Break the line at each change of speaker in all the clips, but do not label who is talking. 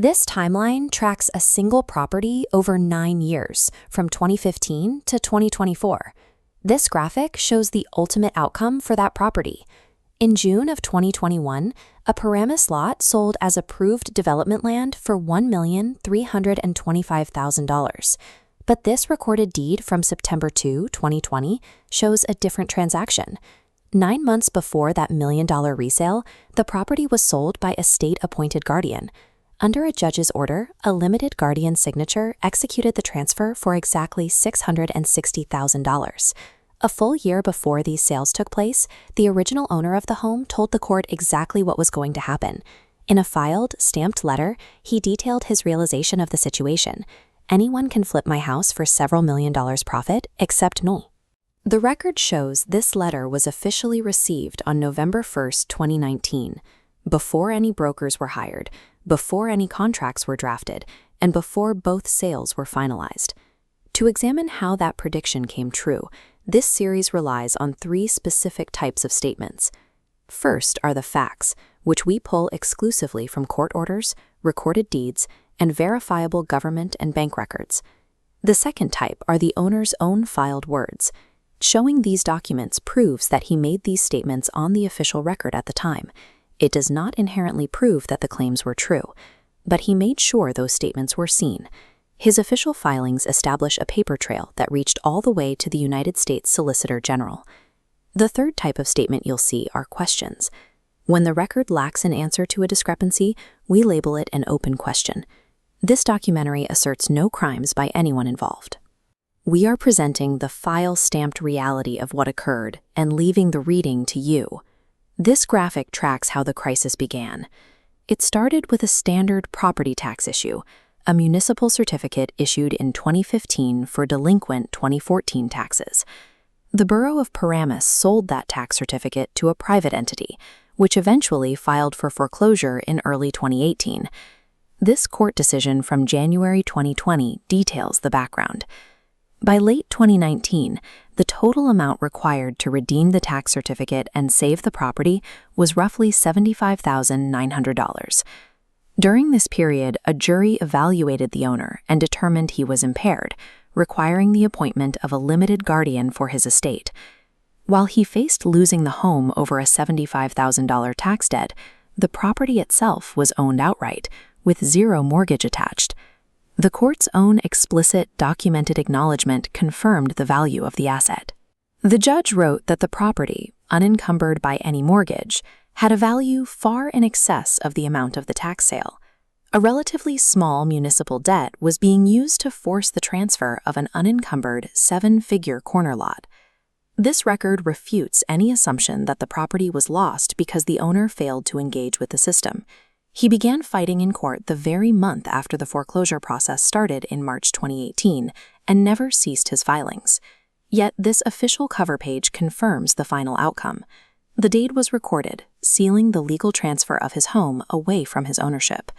This timeline tracks a single property over 9 years, from 2015 to 2024. This graphic shows the ultimate outcome for that property. In June of 2021, a Paramus lot sold as approved development land for $1,325,000. But this recorded deed from September 2, 2020, shows a different transaction. 9 months before that $1 million resale, the property was sold by a state-appointed guardian. Under a judge's order, a limited guardian signature executed the transfer for exactly $660,000. A full year before these sales took place, the original owner of the home told the court exactly what was going to happen. In a filed, stamped letter, he detailed his realization of the situation. Anyone can flip my house for several $1 million profit, except me. The record shows this letter was officially received on November 1, 2019, before any brokers were hired, before any contracts were drafted, and before both sales were finalized. To examine how that prediction came true, this series relies on 3 specific types of statements. First are the facts, which we pull exclusively from court orders, recorded deeds, and verifiable government and bank records. The second type are the owner's own filed words. Showing these documents proves that he made these statements on the official record at the time. It does not inherently prove that the claims were true, but he made sure those statements were seen. His official filings establish a paper trail that reached all the way to the United States Solicitor General. The third type of statement you'll see are questions. When the record lacks an answer to a discrepancy, we label it an open question. This documentary asserts no crimes by anyone involved. We are presenting the file-stamped reality of what occurred and leaving the reading to you. This graphic tracks how the crisis began. It started with a standard property tax issue, a municipal certificate issued in 2015 for delinquent 2014 taxes. The borough of Paramus sold that tax certificate to a private entity, which eventually filed for foreclosure in early 2018. This court decision from January 2020 details the background. By late 2019, the total amount required to redeem the tax certificate and save the property was roughly $75,900. During this period, a jury evaluated the owner and determined he was impaired, requiring the appointment of a limited guardian for his estate. While he faced losing the home over a $75,000 tax debt, the property itself was owned outright, with zero mortgage attached. The court's own explicit, documented acknowledgement confirmed the value of the asset. The judge wrote that the property, unencumbered by any mortgage, had a value far in excess of the amount of the tax sale. A relatively small municipal debt was being used to force the transfer of an unencumbered 7-figure corner lot. This record refutes any assumption that the property was lost because the owner failed to engage with the system. He began fighting in court the very month after the foreclosure process started in March 2018 and never ceased his filings. Yet this official cover page confirms the final outcome. The deed was recorded, sealing the legal transfer of his home away from his ownership.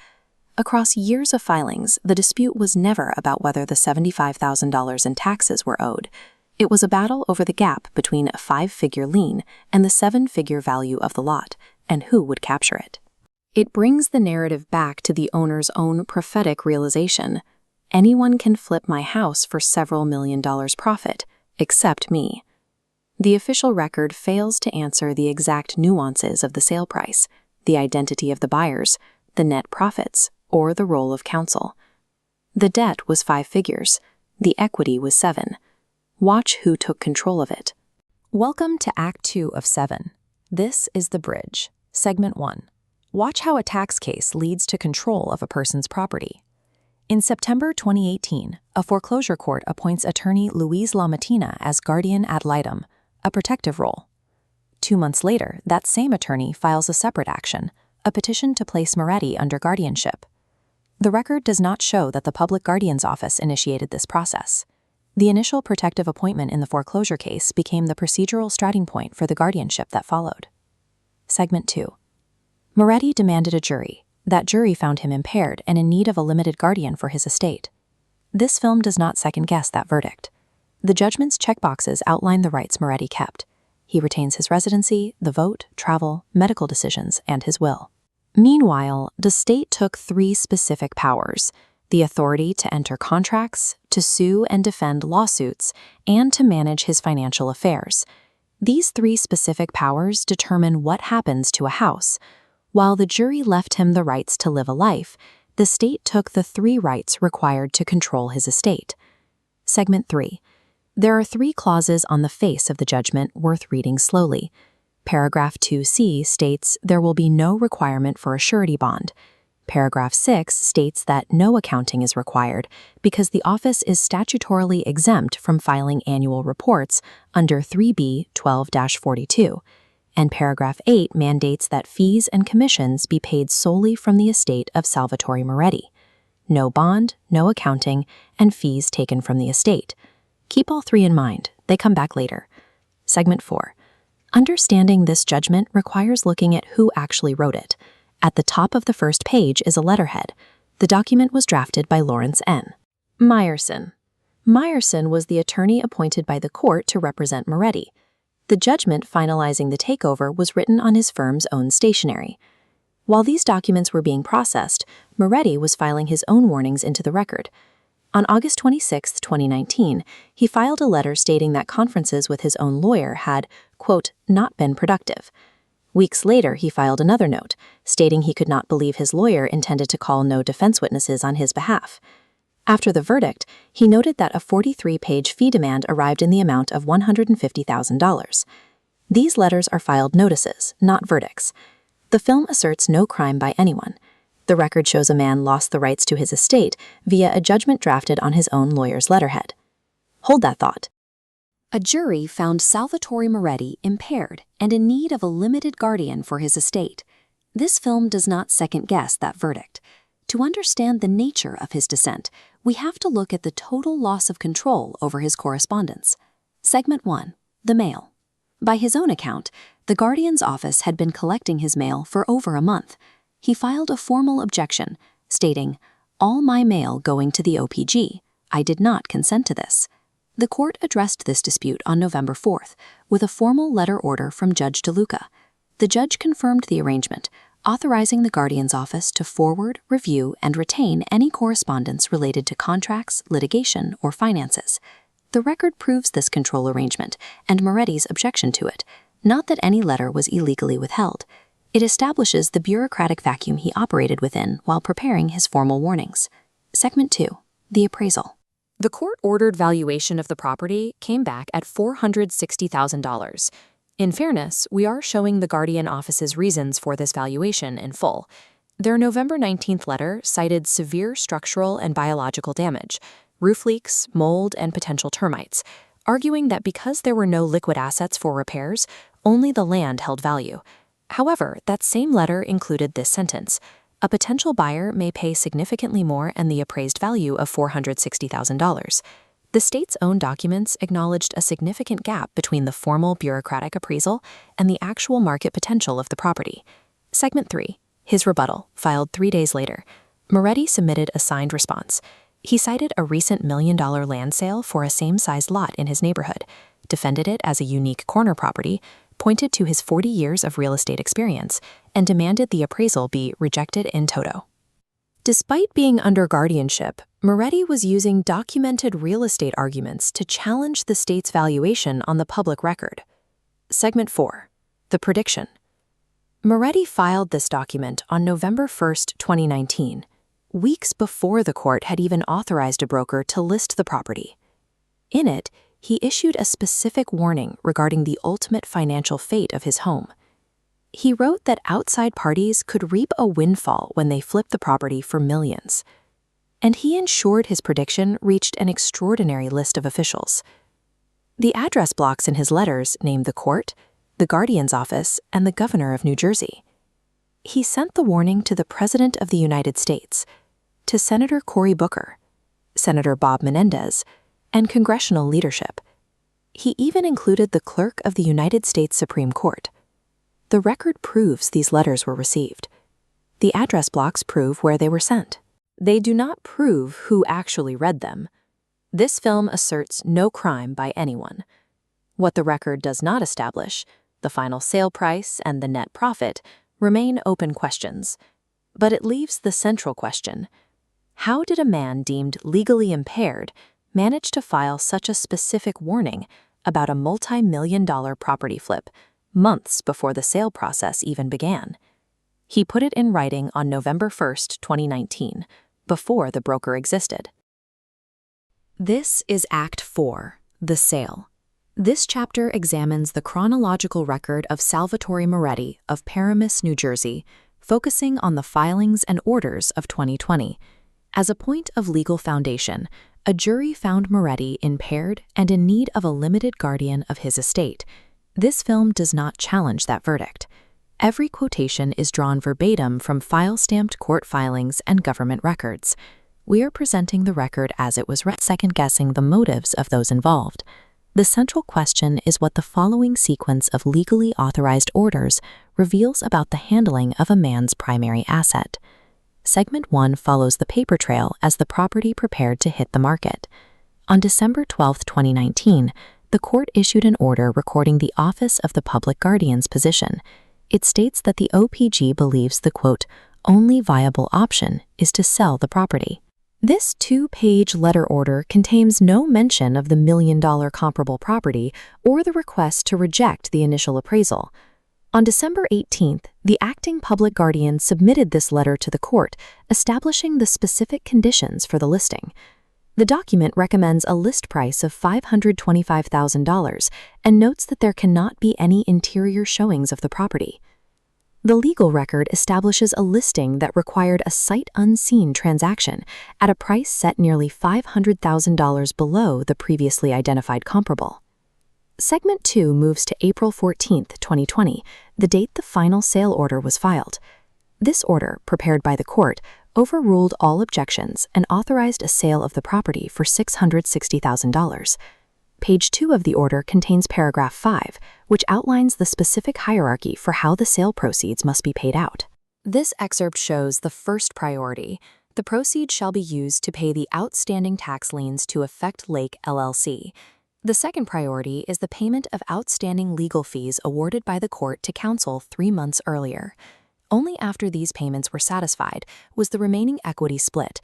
Across years of filings, the dispute was never about whether the $75,000 in taxes were owed. It was a battle over the gap between a 5-figure lien and the 7-figure value of the lot, and who would capture it. It brings the narrative back to the owner's own prophetic realization. Anyone can flip my house for several $1 million profit, except me. The official record fails to answer the exact nuances of the sale price, the identity of the buyers, the net profits, or the role of counsel. The debt was 5 figures. The equity was 7. Watch who took control of it.
Welcome to Act 2 of 7. This is The Bridge, Segment 1. Watch how a tax case leads to control of a person's property. In September 2018, a foreclosure court appoints attorney Luis Lamatina as guardian ad litem, a protective role. 2 months later, that same attorney files a separate action, a petition to place Moretti under guardianship. The record does not show that the public guardian's office initiated this process. The initial protective appointment in the foreclosure case became the procedural starting point for the guardianship that followed. Segment 2. Moretti demanded a jury. That jury found him impaired and in need of a limited guardian for his estate. This film does not second-guess that verdict. The judgment's checkboxes outline the rights Moretti kept. He retains his residency, the vote, travel, medical decisions, and his will. Meanwhile, the state took 3 specific powers: the authority to enter contracts, to sue and defend lawsuits, and to manage his financial affairs. These 3 specific powers determine what happens to a house. While the jury left him the rights to live a life, the state took the 3 rights required to control his estate. Segment 3. There are 3 clauses on the face of the judgment worth reading slowly. Paragraph 2C states there will be no requirement for a surety bond. Paragraph 6 states that no accounting is required because the office is statutorily exempt from filing annual reports under 3B 12-42. And paragraph 8 mandates that fees and commissions be paid solely from the estate of Salvatore Moretti. No bond, no accounting, and fees taken from the estate. Keep all 3 in mind. They come back later. Segment 4. Understanding this judgment requires looking at who actually wrote it. At the top of the first page is a letterhead. The document was drafted by Lawrence N. Meyerson. Meyerson was the attorney appointed by the court to represent Moretti. The judgment finalizing the takeover was written on his firm's own stationery. While these documents were being processed, Moretti was filing his own warnings into the record. On August 26, 2019, he filed a letter stating that conferences with his own lawyer had, quote, not been productive. Weeks later, he filed another note, stating he could not believe his lawyer intended to call no defense witnesses on his behalf. After the verdict, he noted that a 43-page fee demand arrived in the amount of $150,000. These letters are filed notices, not verdicts. The film asserts no crime by anyone. The record shows a man lost the rights to his estate via a judgment drafted on his own lawyer's letterhead. Hold that thought.
A jury found Salvatore Moretti impaired and in need of a limited guardian for his estate. This film does not second-guess that verdict. To understand the nature of his dissent, we have to look at the total loss of control over his correspondence. Segment 1. The mail. By his own account, the guardian's office had been collecting his mail for over a month. He filed a formal objection, stating, "All my mail going to the OPG. I did not consent to this." The court addressed this dispute on November 4th with a formal letter order from Judge DeLuca. The judge confirmed the arrangement, authorizing the guardian's office to forward, review, and retain any correspondence related to contracts, litigation, or finances. The record proves this control arrangement and Moretti's objection to it, not that any letter was illegally withheld. It establishes the bureaucratic vacuum he operated within while preparing his formal warnings. Segment 2. The appraisal.
The court-ordered valuation of the property came back at $460,000. In fairness, we are showing the Guardian Office's reasons for this valuation in full. Their November 19th letter cited severe structural and biological damage, roof leaks, mold, and potential termites, arguing that because there were no liquid assets for repairs, only the land held value. However, that same letter included this sentence: a potential buyer may pay significantly more than the appraised value of $460,000. The state's own documents acknowledged a significant gap between the formal bureaucratic appraisal and the actual market potential of the property. Segment 3. His rebuttal, filed 3 days later. Moretti submitted a signed response. He cited a recent $1 million land sale for a same-sized lot in his neighborhood, defended it as a unique corner property, pointed to his 40 years of real estate experience, and demanded the appraisal be rejected in toto. Despite being under guardianship, Moretti was using documented real estate arguments to challenge the state's valuation on the public record. Segment 4. The prediction. Moretti filed this document on November 1, 2019, weeks before the court had even authorized a broker to list the property. In it, he issued a specific warning regarding the ultimate financial fate of his home. He wrote that outside parties could reap a windfall when they flipped the property for millions. And he ensured his prediction reached an extraordinary list of officials. The address blocks in his letters named the court, the Guardian's office, and the governor of New Jersey. He sent the warning to the President of the United States, to Senator Cory Booker, Senator Bob Menendez, and congressional leadership. He even included the clerk of the United States Supreme Court. The record proves these letters were received. The address blocks prove where they were sent. They do not prove who actually read them. This film asserts no crime by anyone. What the record does not establish, the final sale price and the net profit, remain open questions. But it leaves the central question: how did a man deemed legally impaired manage to file such a specific warning about a multi-million-dollar property flip months before the sale process even began? He put it in writing on November 1, 2019, before the broker existed. This is Act 4, the sale. This chapter examines the chronological record of Salvatore Moretti of Paramus, New Jersey, focusing on the filings and orders of 2020. As a point of legal foundation, a jury found Moretti impaired and in need of a limited guardian of his estate. This film does not challenge that verdict. Every quotation is drawn verbatim from file-stamped court filings and government records. We are presenting the record as it was read, second-guessing the motives of those involved. The central question is what the following sequence of legally authorized orders reveals about the handling of a man's primary asset. Segment 1 follows the paper trail as the property prepared to hit the market. On December 12, 2019, the court issued an order recording the Office of the Public Guardian's position. It states that the OPG believes the, quote, only viable option is to sell the property. This 2-page letter order contains no mention of the million-dollar comparable property or the request to reject the initial appraisal. On December 18th, the acting public guardian submitted this letter to the court, establishing the specific conditions for the listing. The document recommends a list price of $525,000 and notes that there cannot be any interior showings of the property. The legal record establishes a listing that required a sight unseen transaction at a price set nearly $500,000 below the previously identified comparable. Segment 2 moves to April 14, 2020, the date the final sale order was filed. This order, prepared by the court, overruled all objections and authorized a sale of the property for $660,000. Page 2 of the order contains paragraph 5, which outlines the specific hierarchy for how the sale proceeds must be paid out. This excerpt shows the first priority. The proceeds shall be used to pay the outstanding tax liens to affect Lake LLC. The second priority is the payment of outstanding legal fees awarded by the court to counsel 3 months earlier. Only after these payments were satisfied was the remaining equity split.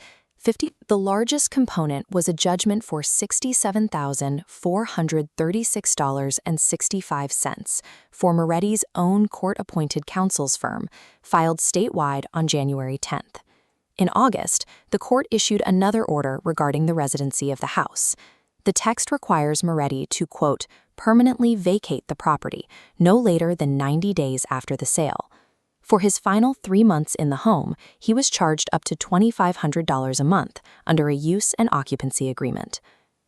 The largest component was a judgment for $67,436.65 for Moretti's own court-appointed counsel's firm, filed statewide on January 10th. In August, the court issued another order regarding the residency of the house. The text requires Moretti to, quote, permanently vacate the property no later than 90 days after the sale. For his final 3 months in the home, he was charged up to $2,500 a month under a use and occupancy agreement.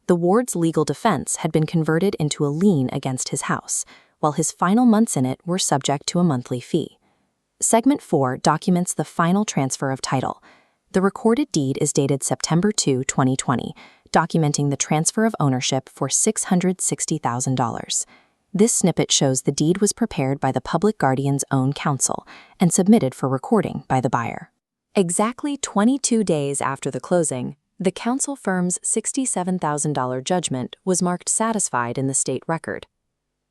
The ward's legal defense had been converted into a lien against his house, while his final months in it were subject to a monthly fee. Segment 4 documents the final transfer of title. The recorded deed is dated September 2, 2020, documenting the transfer of ownership for $660,000. This snippet shows the deed was prepared by the public guardian's own counsel and submitted for recording by the buyer. Exactly 22 days after the closing, the counsel firm's $67,000 judgment was marked satisfied in the state record.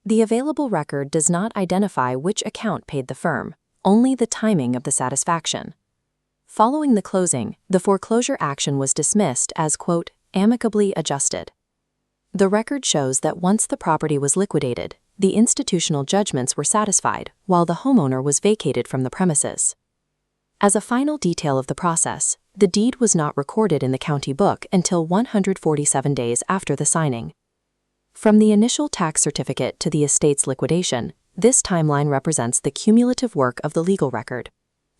The available record does not identify which account paid the firm, only the timing of the satisfaction. Following the closing, the foreclosure action was dismissed as, quote, amicably adjusted. The record shows that once the property was liquidated, the institutional judgments were satisfied while the homeowner was vacated from the premises. As a final detail of the process, the deed was not recorded in the county book until 147 days after the signing. From the initial tax certificate to the estate's liquidation, this timeline represents the cumulative work of the legal record.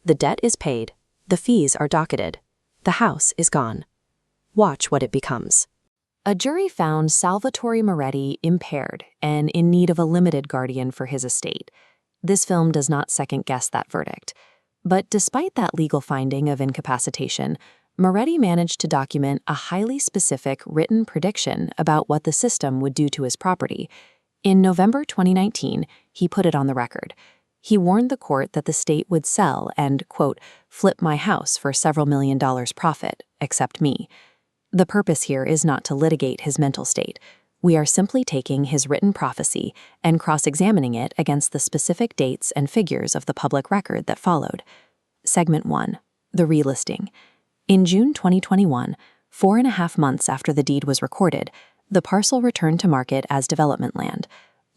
The debt is paid, the fees are docketed, the house is gone. Watch what it becomes. A jury found Salvatore Moretti impaired and in need of a limited guardian for his estate. This film does not second-guess that verdict. But despite that legal finding of incapacitation, Moretti managed to document a highly specific written prediction about what the system would do to his property. In November 2019, he put it on the record. He warned the court that the state would sell and, quote, flip my house for several $1 million profit, except me. The purpose here is not to litigate his mental state. We are simply taking his written prophecy and cross-examining it against the specific dates and figures of the public record that followed. Segment 1. The relisting. In June 2021, 4.5 months after the deed was recorded, the parcel returned to market as development land.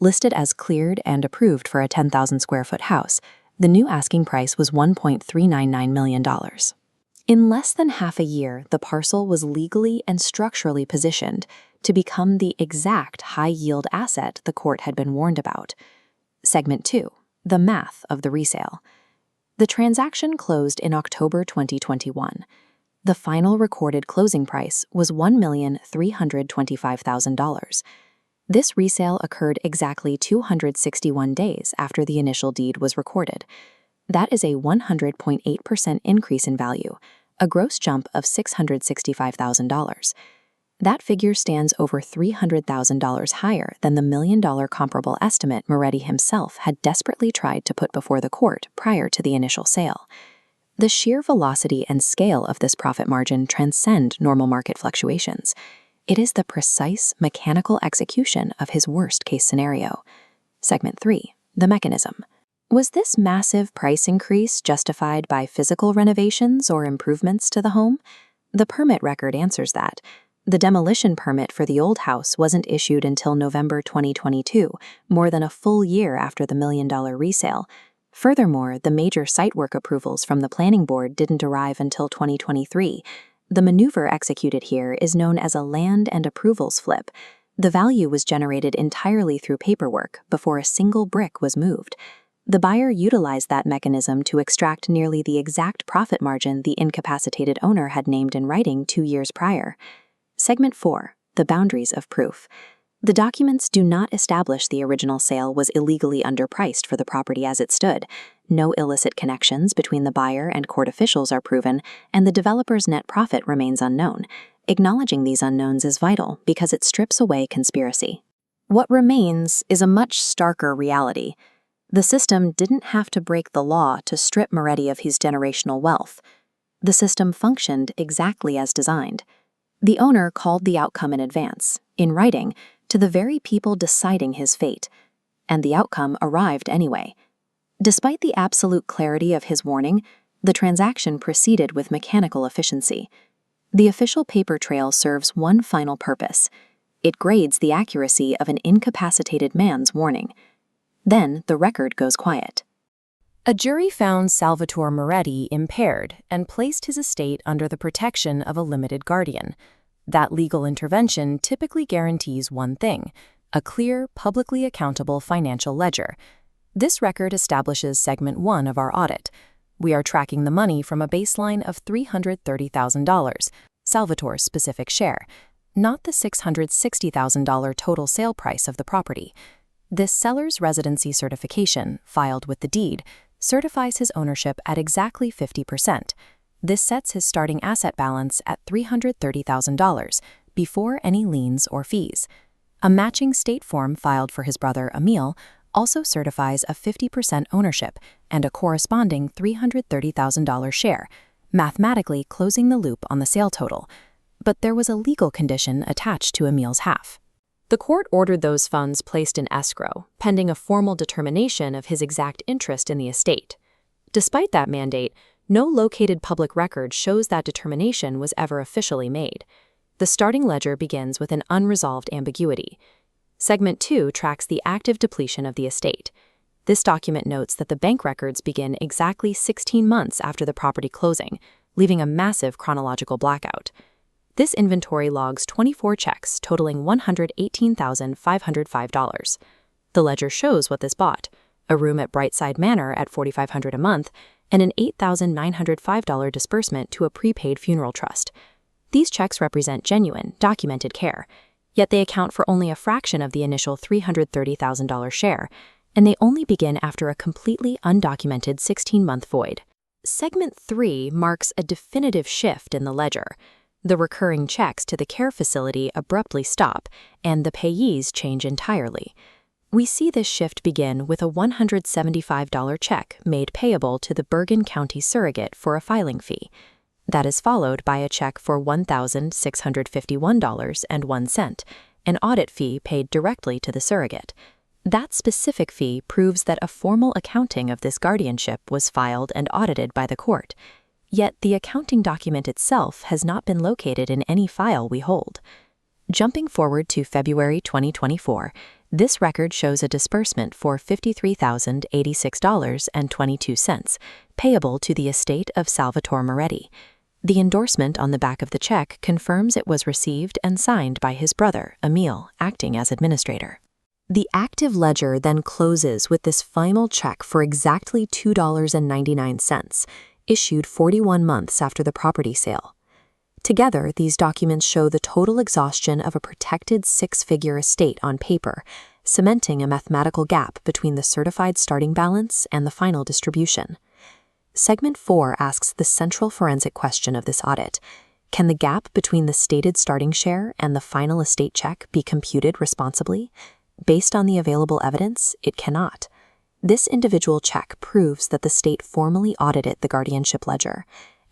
Listed as cleared and approved for a 10,000 square foot house, the new asking price was $1.399 million. In less than half a year, the parcel was legally and structurally positioned to become the exact high-yield asset the court had been warned about. Segment 2. The math of the resale. The transaction closed in October 2021. The final recorded closing price was $1,325,000. This resale occurred exactly 261 days after the initial deed was recorded. That is a 100.8% increase in value, a gross jump of $665,000. That figure stands over $300,000 higher than the $1 million comparable estimate Moretti himself had desperately tried to put before the court prior to the initial sale. The sheer velocity and scale of this profit margin transcend normal market fluctuations. It is the precise mechanical execution of his worst-case scenario. Segment 3. The mechanism. Was this massive price increase justified by physical renovations or improvements to the home? The permit record answers that. The demolition permit for the old house wasn't issued until November 2022, more than a full year after the $1 million resale. Furthermore, the major site work approvals from the planning board didn't arrive until 2023. The maneuver executed here is known as a land and approvals flip. The value was generated entirely through paperwork before a single brick was moved. The buyer utilized that mechanism to extract nearly the exact profit margin the incapacitated owner had named in writing 2 years prior. Segment 4. The boundaries of proof. The documents do not establish the original sale was illegally underpriced for the property as it stood. No illicit connections between the buyer and court officials are proven, and the developer's net profit remains unknown. Acknowledging these unknowns is vital because it strips away conspiracy. What remains is a much starker reality. The system didn't have to break the law to strip Moretti of his generational wealth. The system functioned exactly as designed. The owner called the outcome in advance, in writing, to the very people deciding his fate, and the outcome arrived anyway. Despite the absolute clarity of his warning, the transaction proceeded with mechanical efficiency. The official paper trail serves one final purpose. It grades the accuracy of an incapacitated man's warning. Then the record goes quiet.
A jury found Salvatore Moretti impaired and placed his estate under the protection of a limited guardian. That legal intervention typically guarantees one thing: a clear, publicly accountable financial ledger. This record establishes Segment 1 of our audit. We are tracking the money from a baseline of $330,000, Salvatore's specific share, not the $660,000 total sale price of the property. This seller's residency certification, filed with the deed, certifies his ownership at exactly 50%. This sets his starting asset balance at $330,000 before any liens or fees. A matching state form filed for his brother Emil also certifies a 50% ownership and a corresponding $330,000 share, mathematically closing the loop on the sale total. But there was a legal condition attached to Emil's half. The court ordered those funds placed in escrow, pending a formal determination of his exact interest in the estate. Despite that mandate, no located public record shows that determination was ever officially made. The starting ledger begins with an unresolved ambiguity. Segment 2 tracks the active depletion of the estate. This document notes that the bank records begin exactly 16 months after the property closing, leaving a massive chronological blackout. This inventory logs 24 checks totaling $118,505. The ledger shows what this bought: a room at Brightside Manor at $4,500 a month and an $8,905 disbursement to a prepaid funeral trust. These checks represent genuine, documented care, yet they account for only a fraction of the initial $330,000 share, and they only begin after a completely undocumented 16-month void. Segment 3 marks a definitive shift in the ledger. The recurring checks to the care facility abruptly stop, and the payees change entirely. We see this shift begin with a $175 check made payable to the Bergen County surrogate for a filing fee. That is followed by a check for $1,651.01,
an audit fee paid directly to the surrogate. That specific fee proves that a formal accounting of this guardianship was filed and audited by the court. Yet the accounting document itself has not been located in any file we hold. Jumping forward to February 2024, this record shows a disbursement for $53,086.22, payable to the estate of Salvatore Moretti. The endorsement on the back of the check confirms it was received and signed by his brother, Emil, acting as administrator. The active ledger then closes with this final check for exactly $2.99, issued 41 months after the property sale. Together, these documents show the total exhaustion of a protected six-figure estate on paper, cementing a mathematical gap between the certified starting balance and the final distribution. Segment 4 asks the central forensic question of this audit. Can the gap between the stated starting share and the final estate check be computed responsibly? Based on the available evidence, it cannot. This individual check proves that the state formally audited the guardianship ledger,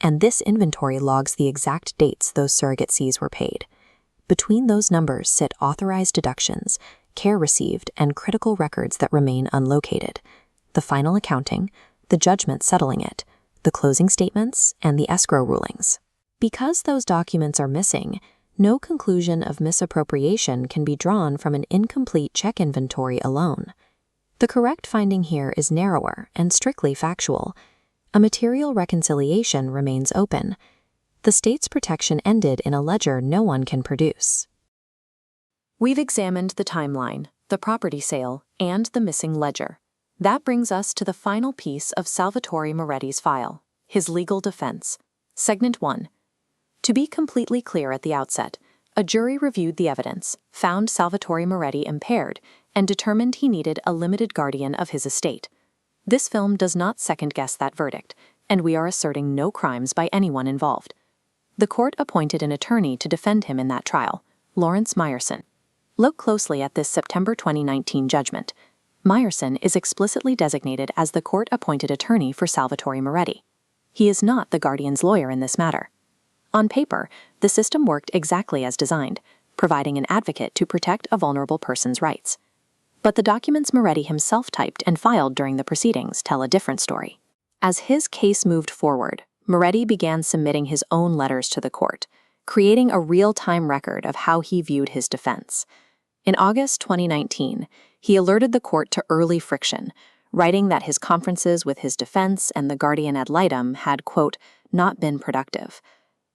and this inventory logs the exact dates those surrogatees were paid. Between those numbers sit authorized deductions, care received, and critical records that remain unlocated: the final accounting, the judgment settling it, the closing statements, and the escrow rulings. Because those documents are missing, no conclusion of misappropriation can be drawn from an incomplete check inventory alone. The correct finding here is narrower and strictly factual. A material reconciliation remains open. The state's protection ended in a ledger no one can produce.
We've examined the timeline, the property sale, and the missing ledger. That brings us to the final piece of Salvatore Moretti's file, his legal defense. Segment 1. To be completely clear at the outset, a jury reviewed the evidence, found Salvatore Moretti impaired, and determined he needed a limited guardian of his estate. This film does not second-guess that verdict, and we are asserting no crimes by anyone involved. The court appointed an attorney to defend him in that trial, Lawrence Meyerson. Look closely at this September 2019 judgment. Meyerson is explicitly designated as the court-appointed attorney for Salvatore Moretti. He is not the guardian's lawyer in this matter. On paper, the system worked exactly as designed, providing an advocate to protect a vulnerable person's rights. But the documents Moretti himself typed and filed during the proceedings tell a different story. As his case moved forward, Moretti began submitting his own letters to the court, creating a real-time record of how he viewed his defense. In August 2019, he alerted the court to early friction, writing that his conferences with his defense and the guardian ad litem had, quote, not been productive.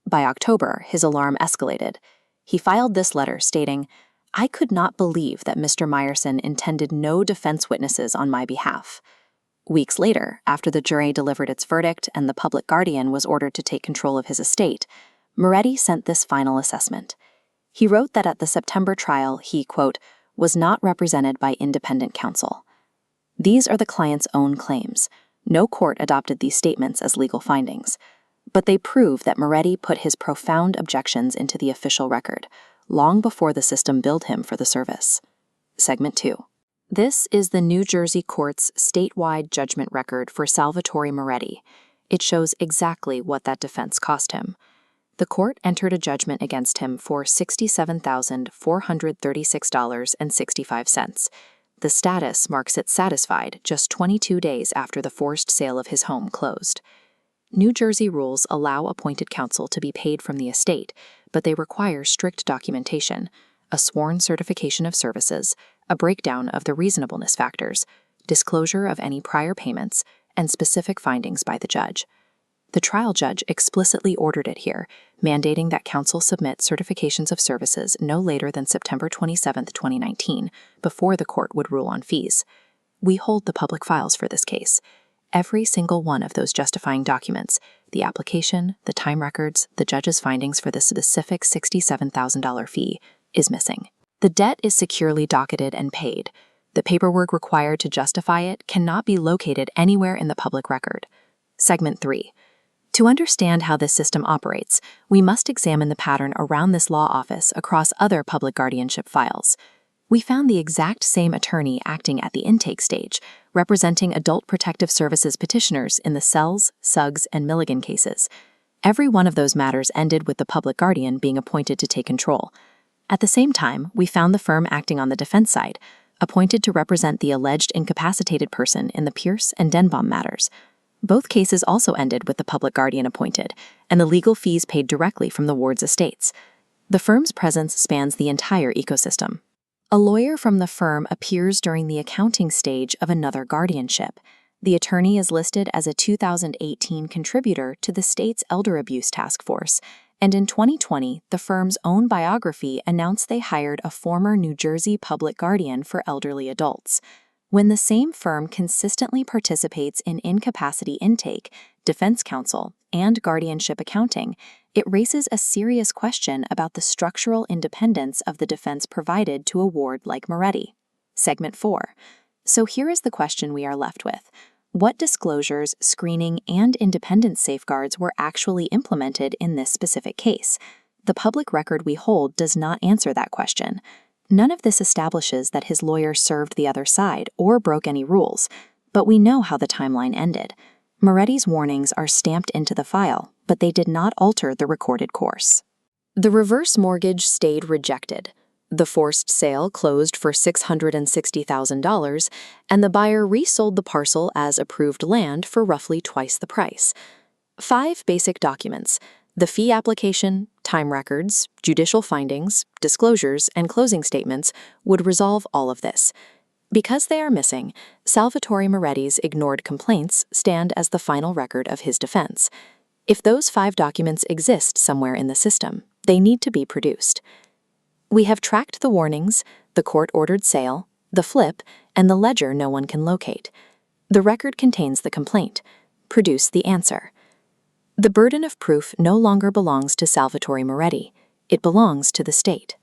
By October, his alarm escalated. He filed this letter stating, I could not believe that Mr. Meyerson intended no defense witnesses on my behalf. Weeks later, after the jury delivered its verdict and the public guardian was ordered to take control of his estate, Moretti sent this final assessment. He wrote that at the September trial he, quote, was not represented by independent counsel. These are the client's own claims. No court adopted these statements as legal findings, but they prove that Moretti put his profound objections into the official record, long before the system billed him for the service. Segment 2. This is the New Jersey court's statewide judgment record for Salvatore Moretti. It shows exactly what that defense cost him. The court entered a judgment against him for $67,436.65. The status marks it satisfied just 22 days after the forced sale of his home closed. New Jersey rules allow appointed counsel to be paid from the estate, but they require strict documentation, a sworn certification of services, a breakdown of the reasonableness factors, disclosure of any prior payments, and specific findings by the judge. The trial judge explicitly ordered it here, mandating that counsel submit certifications of services no later than September 27, 2019, before the court would rule on fees. We hold the public files for this case. Every single one of those justifying documents, the application, the time records, the judge's findings for the specific $67,000 fee, is missing. The debt is securely docketed and paid. The paperwork required to justify it cannot be located anywhere in the public record. Segment 3. To understand how this system operates, we must examine the pattern around this law office across other public guardianship files. We found the exact same attorney acting at the intake stage, representing Adult Protective Services petitioners in the Sells, Suggs, and Milligan cases. Every one of those matters ended with the public guardian being appointed to take control.
At the same time, we found the firm acting on the defense side, appointed to represent the alleged incapacitated person in the Pierce and Denbaum matters. Both cases also ended with the public guardian appointed, and the legal fees paid directly from the ward's estates. The firm's presence spans the entire ecosystem. A lawyer from the firm appears during the accounting stage of another guardianship. The attorney is listed as a 2018 contributor to the state's Elder Abuse Task Force, and in 2020, the firm's own biography announced they hired a former New Jersey public guardian for elderly adults. When the same firm consistently participates in incapacity intake, defense counsel, and guardianship accounting, it raises a serious question about the structural independence of the defense provided to a ward like Moretti. Segment 4. So here is the question we are left with. What disclosures, screening, and independence safeguards were actually implemented in this specific case? The public record we hold does not answer that question. None of this establishes that his lawyer served the other side or broke any rules, but we know how the timeline ended. Moretti's warnings are stamped into the file, but they did not alter the recorded course. The reverse mortgage stayed rejected. The forced sale closed for $660,000, and the buyer resold the parcel as approved land for roughly twice the price. 5 basic documents: the fee application, time records, judicial findings, disclosures, and closing statements would resolve all of this. Because they are missing, Salvatore Moretti's ignored complaints stand as the final record of his defense. If those 5 documents exist somewhere in the system, they need to be produced. We have tracked the warnings, the court-ordered sale, the flip, and the ledger no one can locate. The record contains the complaint. Produce the answer. The burden of proof no longer belongs to Salvatore Moretti. It belongs to the state.